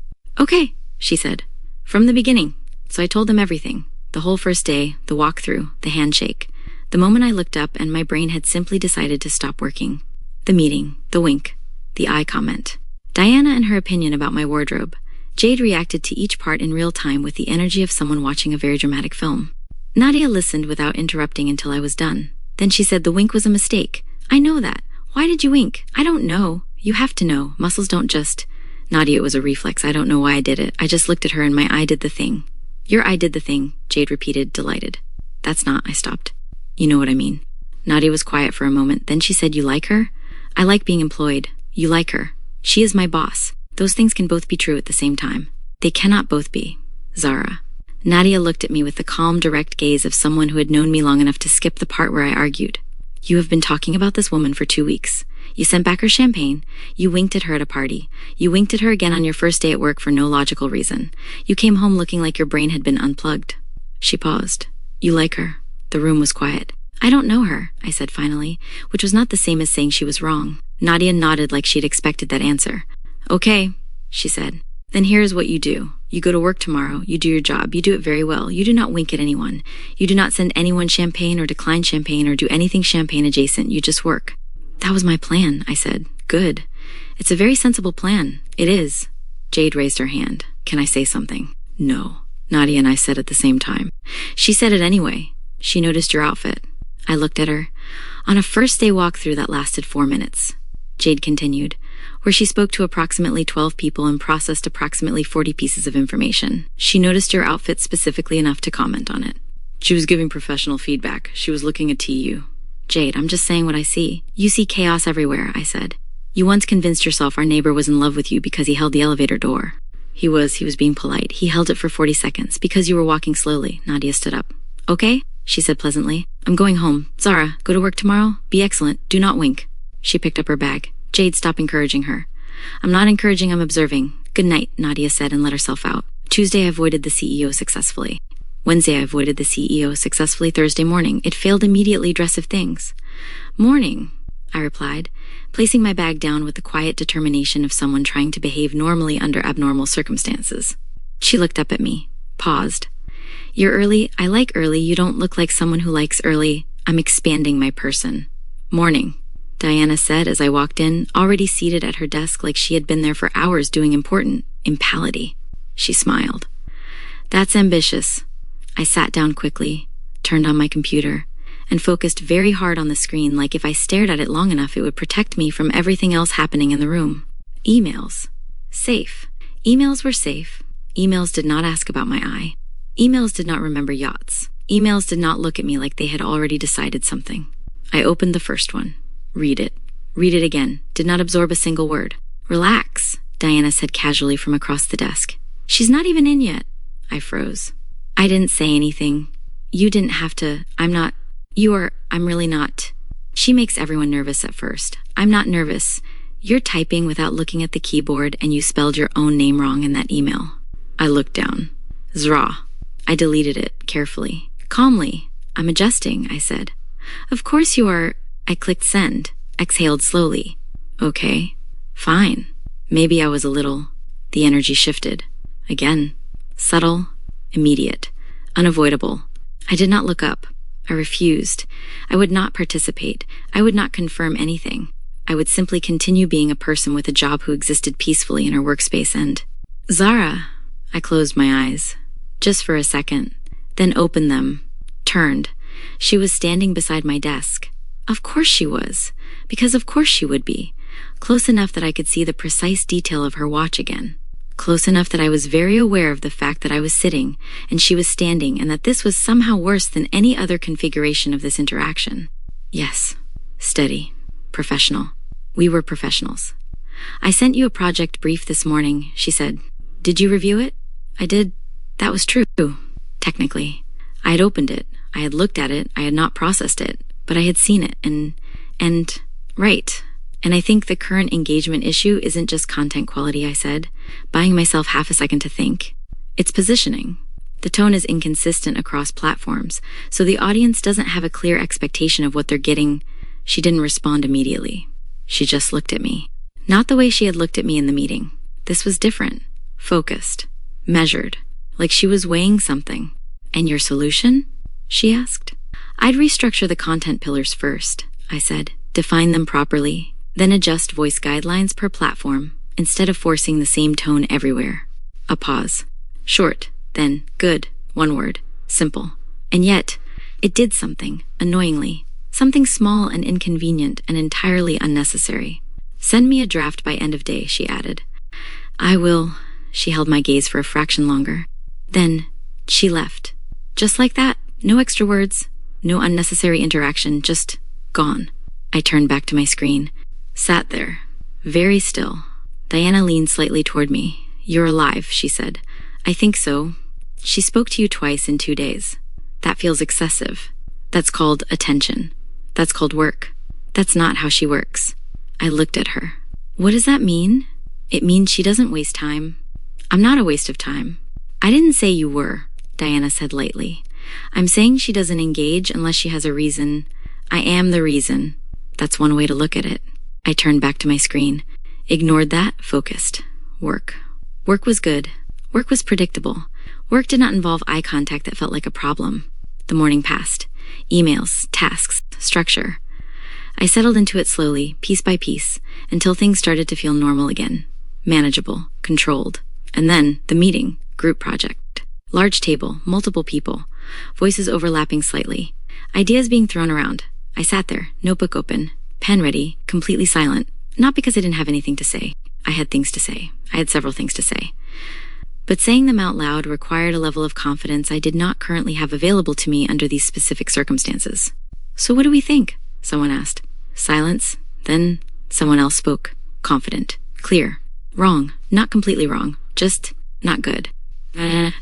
"Okay," she said. "From the beginning." So I told them everything. The whole first day, the walkthrough, the handshake. The moment I looked up and my brain had simply decided to stop working. The meeting, the wink, the eye comment. Diana and her opinion about my wardrobe. Jade reacted to each part in real time with the energy of someone watching a very dramatic film. Nadia listened without interrupting until I was done. Then she said the wink was a mistake. "I know that. Why did you wink?" "I don't know. You have to know. Muscles don't just..." "Nadia, it was a reflex. I don't know why I did it. I just looked at her and my eye did the thing." "Your eye did the thing," Jade repeated, delighted. "That's not," I stopped. "You know what I mean." Nadia was quiet for a moment. Then she said, "You like her?" "I like being employed." "You like her." "She is my boss." "Those things can both be true at the same time." "They cannot both be." "Zara." Nadia looked at me with the calm, direct gaze of someone who had known me long enough to skip the part where I argued. "You have been talking about this woman for 2 weeks. You sent back her champagne. You winked at her at a party. You winked at her again on your first day at work for no logical reason. You came home looking like your brain had been unplugged." She paused. "You like her?" The room was quiet. "I don't know her," I said finally, which was not the same as saying she was wrong. Nadia nodded like she'd expected that answer. "Okay," she said. "Then here's what you do. You go to work tomorrow. You do your job. You do it very well. You do not wink at anyone. You do not send anyone champagne or decline champagne or do anything champagne adjacent. You just work." "That was my plan," I said. "Good. It's a very sensible plan." "It is." Jade raised her hand. "Can I say something?" "No," Nadia and I said at the same time. "She said it anyway. She noticed your outfit." I looked at her. "On a first day walkthrough that lasted 4 minutes," Jade continued, "where she spoke to approximately 12 people and processed approximately 40 pieces of information. She noticed your outfit specifically enough to comment on it. She was giving professional feedback. She was looking at TU." "Jade, I'm just saying what I see." "You see chaos everywhere," I said. "You once convinced yourself our neighbor was in love with you because he held the elevator door." He was being polite. "He held it for 40 seconds because you were walking slowly." Nadia stood up. "Okay," she said pleasantly. "I'm going home. Zara, go to work tomorrow? Be excellent. Do not wink." She picked up her bag. Jade, stop encouraging her. "I'm not encouraging, I'm observing." "Good night," Nadia said and let herself out. Tuesday I avoided the CEO successfully. Wednesday I avoided the CEO successfully. Thursday morning, it failed immediately. Dress of things. "Morning," I replied, placing my bag down with the quiet determination of someone trying to behave normally under abnormal circumstances. She looked up at me, paused. "You're early. I like early. You don't look like someone who likes early. I'm expanding my person." "Morning," Diana said as I walked in, already seated at her desk like she had been there for hours doing important impality. She smiled. That's ambitious. I sat down quickly, turned on my computer, and focused very hard on the screen like if I stared at it long enough it would protect me from everything else happening in the room. Emails. Safe. Emails were safe. Emails did not ask about my eye. Emails did not remember yachts. Emails did not look at me like they had already decided something. I opened the first one. Read it. Read it again. Did not absorb a single word. Relax, Diana said casually from across the desk. She's not even in yet. I froze. I didn't say anything. You didn't have to. I'm really not. She makes everyone nervous at first. I'm not nervous. You're typing without looking at the keyboard and you spelled your own name wrong in that email. I looked down. Zara. I deleted it carefully. Calmly. I'm adjusting, I said. Of course you are. I clicked send. Exhaled slowly. Okay. Fine. Maybe I was a little. The energy shifted. Again. Subtle. Immediate. Unavoidable. I did not look up. I refused. I would not participate. I would not confirm anything. I would simply continue being a person with a job who existed peacefully in her workspace and... Zara. I closed my eyes. Just for a second. Then opened them. Turned. She was standing beside my desk. Of course she was. Because of course she would be. Close enough that I could see the precise detail of her watch again. Close enough that I was very aware of the fact that I was sitting and she was standing and that this was somehow worse than any other configuration of this interaction. Yes. Steady. Professional. We were professionals. I sent you a project brief this morning, she said. Did you review it? I did. That was true. Technically. I had opened it. I had looked at it. I had not processed it. But I had seen it and right. And I think the current engagement issue isn't just content quality, I said, buying myself half a second to think. It's positioning. The tone is inconsistent across platforms, so the audience doesn't have a clear expectation of what they're getting. She didn't respond immediately. She just looked at me. Not the way she had looked at me in the meeting. This was different. Focused. Measured. Like she was weighing something. And your solution? She asked. I'd restructure the content pillars first, I said. Define them properly. Then adjust voice guidelines per platform, instead of forcing the same tone everywhere. A pause. Short, then good, one word, simple. And yet, it did something, annoyingly. Something small and inconvenient and entirely unnecessary. Send me a draft by end of day, she added. I will. She held my gaze for a fraction longer. Then, she left. Just like that, no extra words, no unnecessary interaction, just gone. I turned back to my screen. Sat there, very still. Diana leaned slightly toward me. You're alive, she said. I think so. She spoke to you twice in 2 days. That feels excessive. That's called attention. That's called work. That's not how she works. I looked at her. What does that mean? It means she doesn't waste time. I'm not a waste of time. I didn't say you were, Diana said lightly. I'm saying she doesn't engage unless she has a reason. I am the reason. That's one way to look at it. I turned back to my screen. Ignored that, focused. Work. Work was good. Work was predictable. Work did not involve eye contact that felt like a problem. The morning passed. Emails, tasks, structure. I settled into it slowly, piece by piece, until things started to feel normal again. Manageable, controlled. And then, the meeting, group project. Large table, multiple people. Voices overlapping slightly. Ideas being thrown around. I sat there, notebook open. Pen ready, completely silent. Not because I didn't have anything to say. I had things to say. I had several things to say. But saying them out loud required a level of confidence I did not currently have available to me under these specific circumstances. So what do we think? Someone asked. Silence. Then someone else spoke. Confident. Clear. Wrong. Not completely wrong. Just not good.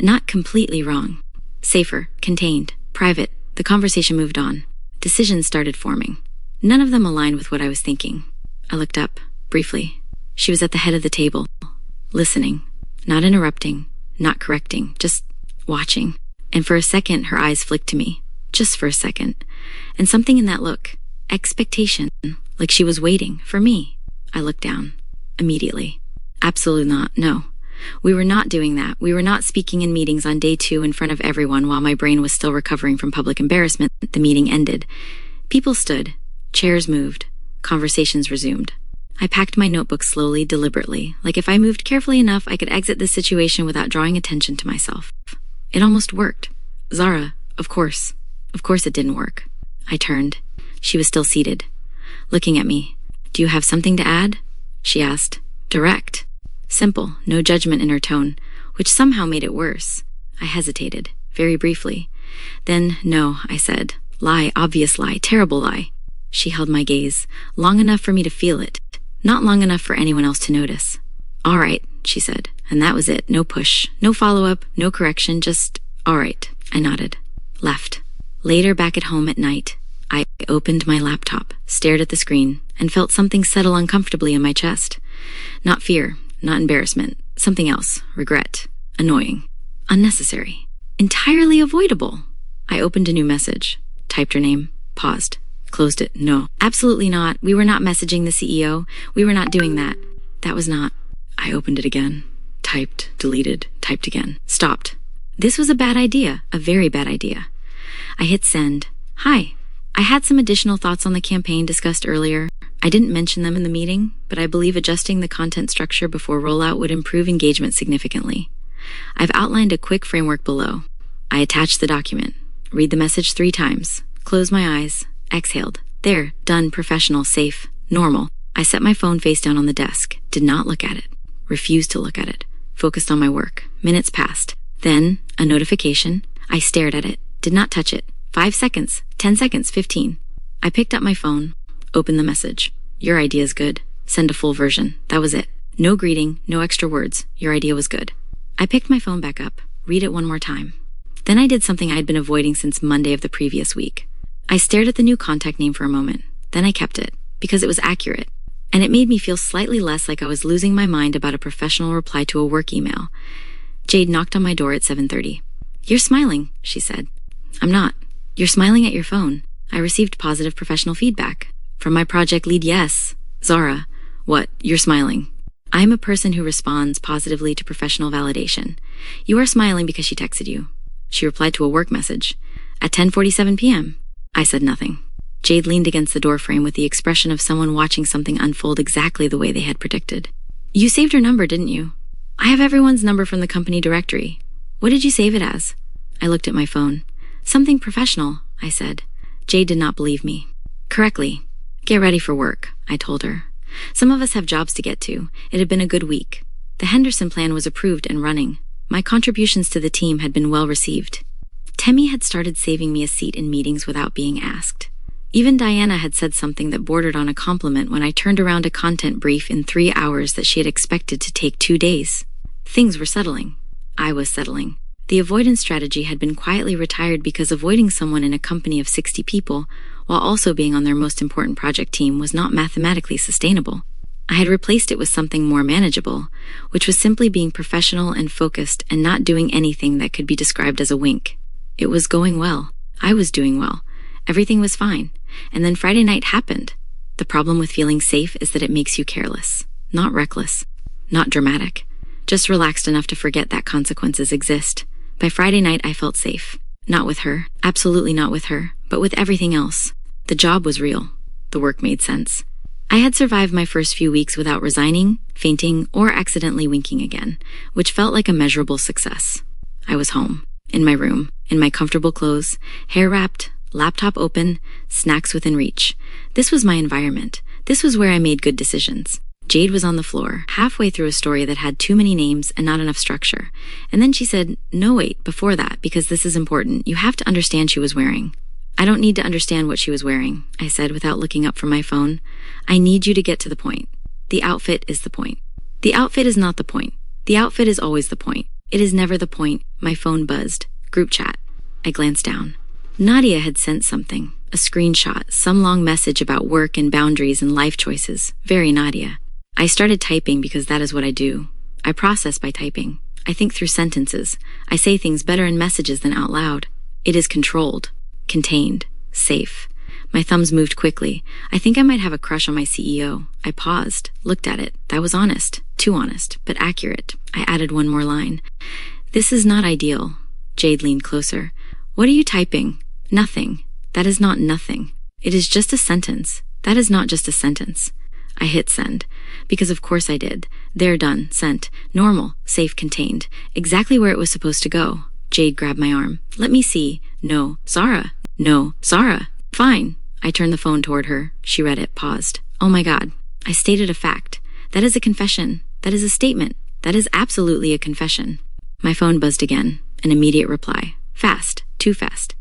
Not completely wrong. Safer. Contained. Private. The conversation moved on. Decisions started forming. None of them aligned with what I was thinking. I looked up, briefly. She was at the head of the table, listening, not interrupting, not correcting, just watching. And for a second, her eyes flicked to me. Just for a second. And something in that look, expectation, like she was waiting for me. I looked down, immediately. Absolutely not, no. We were not doing that. We were not speaking in meetings on day 2 in front of everyone while my brain was still recovering from public embarrassment. The meeting ended. People stood. Chairs moved. Conversations resumed. I packed my notebook slowly, deliberately, like if I moved carefully enough, I could exit this situation without drawing attention to myself. It almost worked. Zara, of course. Of course it didn't work. I turned. She was still seated, looking at me. Do you have something to add? She asked. Direct. Simple, no judgment in her tone, which somehow made it worse. I hesitated, very briefly. Then, no, I said. Lie, obvious lie, terrible lie. She held my gaze, long enough for me to feel it, not long enough for anyone else to notice. All right, she said, and that was it. No push, no follow-up, no correction, just, all right. I nodded. Left. Later, back at home at night, I opened my laptop, stared at the screen, and felt something settle uncomfortably in my chest. Not fear, not embarrassment, something else, regret, annoying, unnecessary, entirely avoidable. I opened a new message, typed her name, paused, closed it. No, absolutely not. We were not messaging the CEO. We were not doing that. That was not. I opened it again, typed, deleted, typed again, stopped. This was a bad idea, a very bad idea. I hit send. Hi. I had some additional thoughts on the campaign discussed earlier. I didn't mention them in the meeting, but I believe adjusting the content structure before rollout would improve engagement significantly. I've outlined a quick framework below. I attached the document. Read the message 3 times. Close my eyes. Exhaled. There. Done. Professional. Safe. Normal. I set my phone face down on the desk. Did not look at it. Refused to look at it. Focused on my work. Minutes passed. Then, a notification. I stared at it. Did not touch it. 5 seconds. 10 seconds. 15. I picked up my phone. Opened the message. Your idea is good. Send a full version. That was it. No greeting. No extra words. Your idea was good. I picked my phone back up. Read it one more time. Then I did something I'd been avoiding since Monday of the previous week. I stared at the new contact name for a moment. Then I kept it, because it was accurate. And it made me feel slightly less like I was losing my mind about a professional reply to a work email. Jade knocked on my door at 7:30. You're smiling, she said. I'm not. You're smiling at your phone. I received positive professional feedback. From my project lead, yes. Zara. What? You're smiling. I'm a person who responds positively to professional validation. You are smiling because she texted you. She replied to a work message. At 10:47 p.m. I said nothing. Jade leaned against the doorframe with the expression of someone watching something unfold exactly the way they had predicted. You saved her number, didn't you? I have everyone's number from the company directory. What did you save it as? I looked at my phone. Something professional, I said. Jade did not believe me. Correctly. Get ready for work, I told her. Some of us have jobs to get to. It had been a good week. The Henderson plan was approved and running. My contributions to the team had been well received. Temmie had started saving me a seat in meetings without being asked. Even Diana had said something that bordered on a compliment when I turned around a content brief in 3 hours that she had expected to take 2 days. Things were settling. I was settling. The avoidance strategy had been quietly retired because avoiding someone in a company of 60 people, while also being on their most important project team, was not mathematically sustainable. I had replaced it with something more manageable, which was simply being professional and focused and not doing anything that could be described as a wink. It was going well. I was doing well. Everything was fine. And then Friday night happened. The problem with feeling safe is that it makes you careless. Not reckless. Not dramatic. Just relaxed enough to forget that consequences exist. By Friday night, I felt safe. Not with her. Absolutely not with her. But with everything else. The job was real. The work made sense. I had survived my first few weeks without resigning, fainting, or accidentally winking again, which felt like a measurable success. I was home. In my room. In my comfortable clothes. Hair wrapped. Laptop open. Snacks within reach. This was my environment. This was where I made good decisions. Jade was on the floor, halfway through a story that had too many names and not enough structure. And then she said, no, wait, before that, because this is important. You have to understand she was wearing. I don't need to understand what she was wearing, I said without looking up from my phone. I need you to get to the point. The outfit is the point. The outfit is not the point. The outfit is always the point. It is never the point. My phone buzzed. Group chat. I glanced down. Nadia had sent something. A screenshot, some long message about work and boundaries and life choices. Very Nadia. I started typing because that is what I do. I process by typing. I think through sentences. I say things better in messages than out loud. It is controlled, contained, safe. My thumbs moved quickly. I think I might have a crush on my CEO. I paused, looked at it. That was honest. Too honest, but accurate. I added one more line. This is not ideal. Jade leaned closer. What are you typing? Nothing. That is not nothing. It is just a sentence. That is not just a sentence. I hit send. Because of course I did. There, done, sent, normal, safe, contained. Exactly where it was supposed to go. Jade grabbed my arm. Let me see. No, Zara. No, Zara. Fine. I turned the phone toward her. She read it, paused. Oh my God. I stated a fact. That is a confession. That is a statement. That is absolutely a confession. My phone buzzed again. An immediate reply. Fast. Too fast.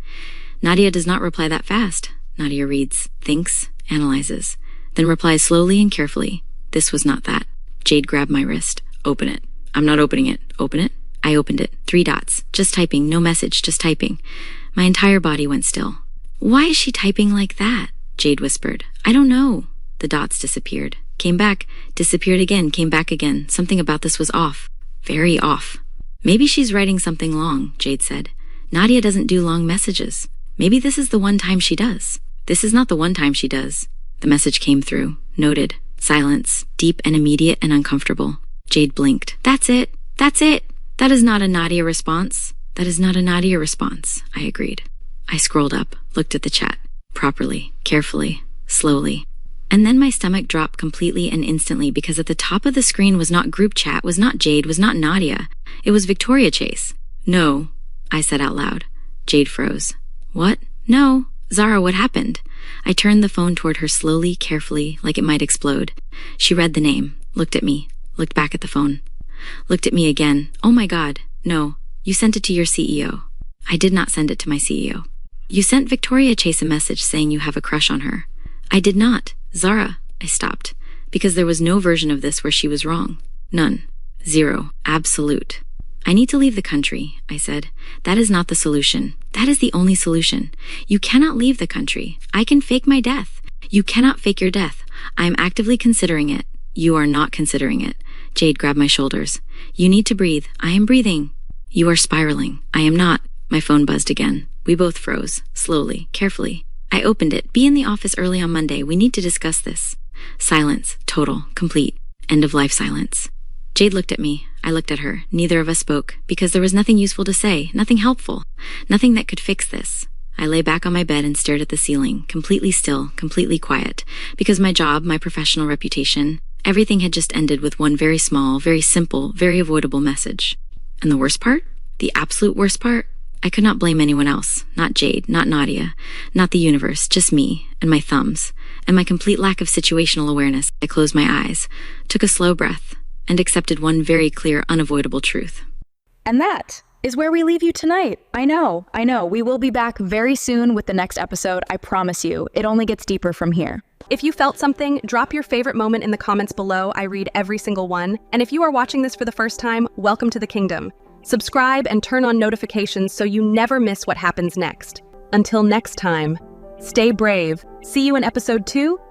Nadia does not reply that fast. Nadia reads, thinks, analyzes, then replies slowly and carefully. This was not that. Jade grabbed my wrist. Open it. I'm not opening it. Open it? I opened it. 3 dots. Just typing. No message. Just typing. My entire body went still. Why is she typing like that? Jade whispered. I don't know. The dots disappeared. Came back. Disappeared again. Came back again. Something about this was off. Very off. Maybe she's writing something long, Jade said. Nadia doesn't do long messages. Maybe this is the one time she does. This is not the one time she does. The message came through. Noted. Silence. Deep and immediate and uncomfortable. Jade blinked. That's it. That's it. That is not a Nadia response. That is not a Nadia response, I agreed. I scrolled up, looked at the chat. Properly, carefully, slowly. And then my stomach dropped completely and instantly because at the top of the screen was not group chat, was not Jade, was not Nadia. It was Victoria Chase. No, I said out loud. Jade froze. What? No. Zara, what happened? I turned the phone toward her slowly, carefully, like it might explode. She read the name, looked at me, looked back at the phone. Looked at me again. Oh my God. No. You sent it to your CEO. I did not send it to my CEO. You sent Victoria Chase a message saying you have a crush on her. I did not. Zara. I stopped. Because there was no version of this where she was wrong. None. Zero. Absolute. I need to leave the country, I said. That is not the solution. That is the only solution. You cannot leave the country. I can fake my death. You cannot fake your death. I am actively considering it. You are not considering it. Jade grabbed my shoulders. You need to breathe. I am breathing. You are spiraling. I am not. My phone buzzed again. We both froze. Slowly. Carefully. I opened it. Be in the office early on Monday. We need to discuss this. Silence. Total. Complete. End of life silence. Jade looked at me. I looked at her. Neither of us spoke, because there was nothing useful to say, nothing helpful, nothing that could fix this. I lay back on my bed and stared at the ceiling, completely still, completely quiet, because my job, my professional reputation, everything had just ended with one very small, very simple, very avoidable message. And the worst part? The absolute worst part? I could not blame anyone else, not Jade, not Nadia, not the universe, just me, and my thumbs, and my complete lack of situational awareness. I closed my eyes, took a slow breath, and accepted one very clear, unavoidable truth. And that is where we leave you tonight. I know. We will be back very soon with the next episode. I promise you. It only gets deeper from here. If you felt something, drop your favorite moment in the comments below. I read every single one. And if you are watching this for the first time, welcome to the kingdom. Subscribe and turn on notifications so you never miss what happens next. Until next time, stay brave. See you in episode 2.